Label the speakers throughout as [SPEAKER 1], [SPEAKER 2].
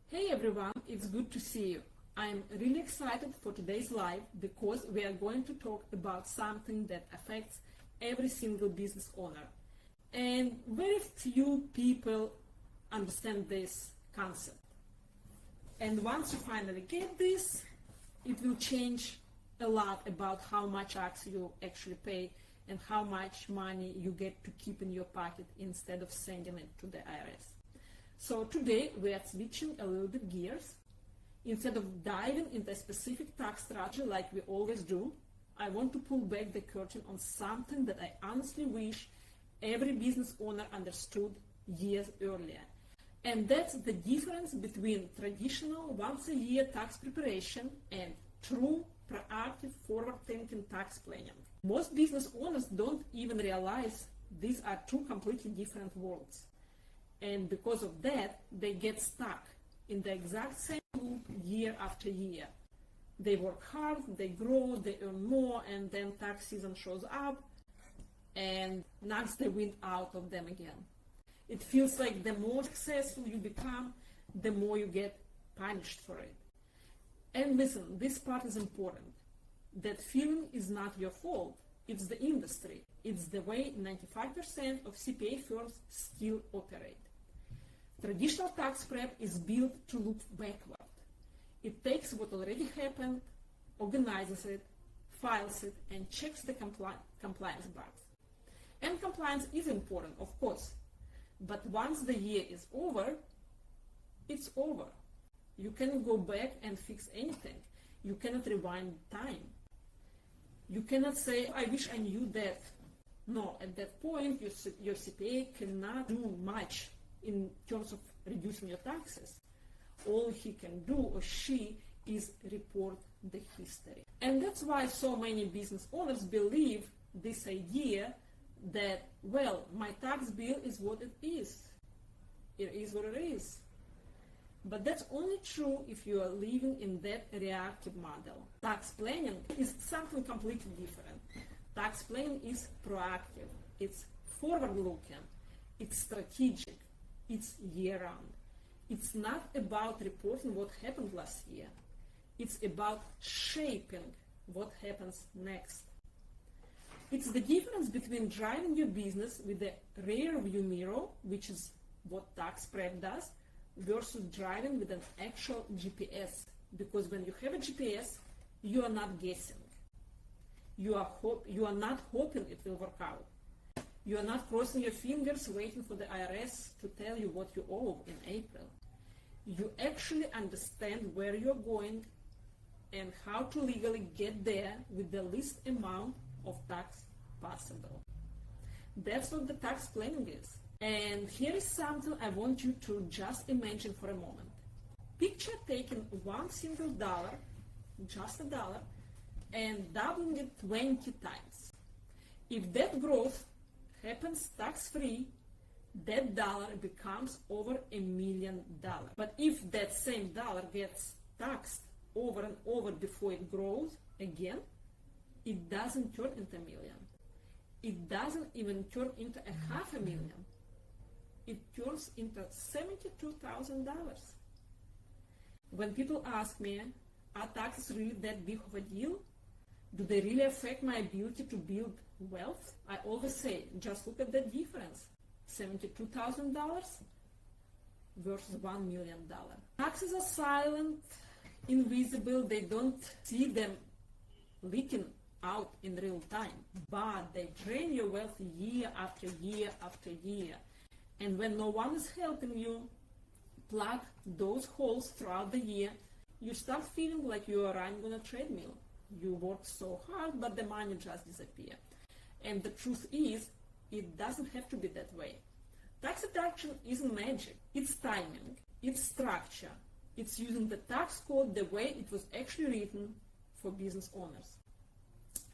[SPEAKER 1] Hey everyone, it's good to see you. I'm really excited for today's live because we are going to talk about something that affects every single business owner. And very few people understand this concept. And once you finally get this, it will change a lot about how much tax you actually pay and how much money you get to keep in your pocket instead of sending it to the IRS. So today we are switching a little bit gears. Instead of diving into a specific tax strategy like we always do, I want to pull back the curtain on something that I honestly wish every business owner understood years earlier. And that's the difference between traditional once-a-year tax preparation and true proactive forward-thinking tax planning. Most business owners don't even realize these are two completely different worlds. And because of that, they get stuck in the exact same loop year after year. They work hard, they grow, they earn more, and then tax season shows up and knocks the wind out of them again. It feels like the more successful you become, the more you get punished for it. And listen, this part is important. That feeling is not your fault. It's the industry. It's the way 95% of CPA firms still operate. Traditional tax prep is built to look backward. It takes what already happened, organizes it, files it, and checks the compliance bugs. And compliance is important, of course. But once the year is over, it's over. You cannot go back and fix anything. You cannot rewind time. You cannot say, I wish I knew that. No, at that point, your CPA cannot do much in terms of reducing your taxes. All he can do or she is report the history. And that's why so many business owners believe this idea that, well, my tax bill is what it is. It is what it is. But that's only true if you are living in that reactive model. Tax planning is something completely different. Tax planning is proactive. It's forward-looking. It's strategic. It's year-round. It's not about reporting what happened last year. It's about shaping what happens next. It's the difference between driving your business with a rear view mirror, which is what tax prep does, versus driving with an actual GPS. Because when you have a GPS, you are not guessing. You are not hoping it will work out. You are not crossing your fingers waiting for the IRS to tell you what you owe in April. You actually understand where you're going and how to legally get there with the least amount of tax possible. That's what the tax planning is. And here is something I want you to just imagine for a moment. Picture taking one single dollar, just a dollar, and doubling it 20 times. If that growth happens tax-free, that dollar becomes over $1 million. But if that same dollar gets taxed over and over before it grows again, it doesn't turn into $1 million. It doesn't even turn into $500,000. It turns into $72,000. When people ask me, are taxes really that big of a deal? Do they really affect my ability to build wealth? I always say, just look at the difference. $72,000 versus $1 million. Taxes are silent, invisible. They don't see them leaking out in real time, but they drain your wealth year after year after year. And when no one is helping you plug those holes throughout the year, you start feeling like you are running on a treadmill. You work so hard, but the money just disappears. And the truth is, it doesn't have to be that way. Tax deduction isn't magic. It's timing. It's structure. It's using the tax code the way it was actually written for business owners.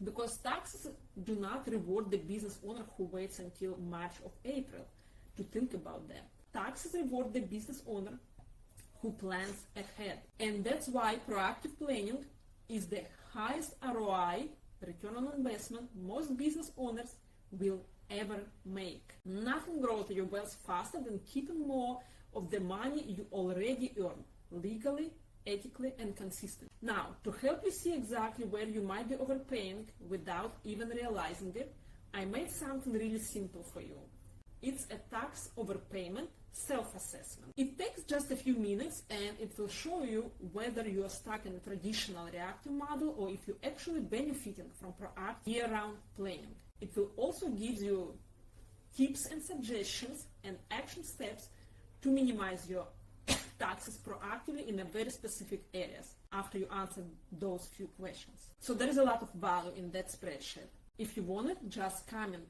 [SPEAKER 1] Because taxes do not reward the business owner who waits until March or April to think about them. Taxes reward the business owner who plans ahead. And that's why proactive planning is the highest ROI, return on investment, most business owners will ever make. Nothing grows your wealth faster than keeping more of the money you already earn. legally, ethically, and consistently. Now, to help you see exactly where you might be overpaying without even realizing it, I made something really simple for you. It's a tax overpayment self-assessment. It takes just a few minutes and it will show you whether you are stuck in a traditional reactive model or if you're actually benefiting from proactive year-round planning. It will also give you tips and suggestions and action steps to minimize your taxes proactively in a very specific areas after you answer those few questions. So there is a lot of value in that spreadsheet. If you want it, just comment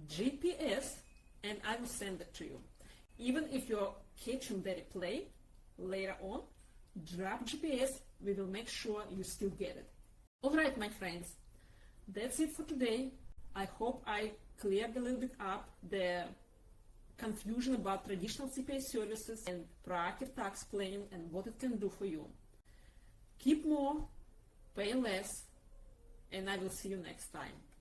[SPEAKER 1] GPS and I will send it to you. Even if you're catching the replay later on, drop GPS, we will make sure you still get it. Alright, my friends, that's it for today. I hope I cleared a little bit up the confusion about traditional CPA services and proactive tax planning and what it can do for you. Keep more, pay less, and I will see you next time.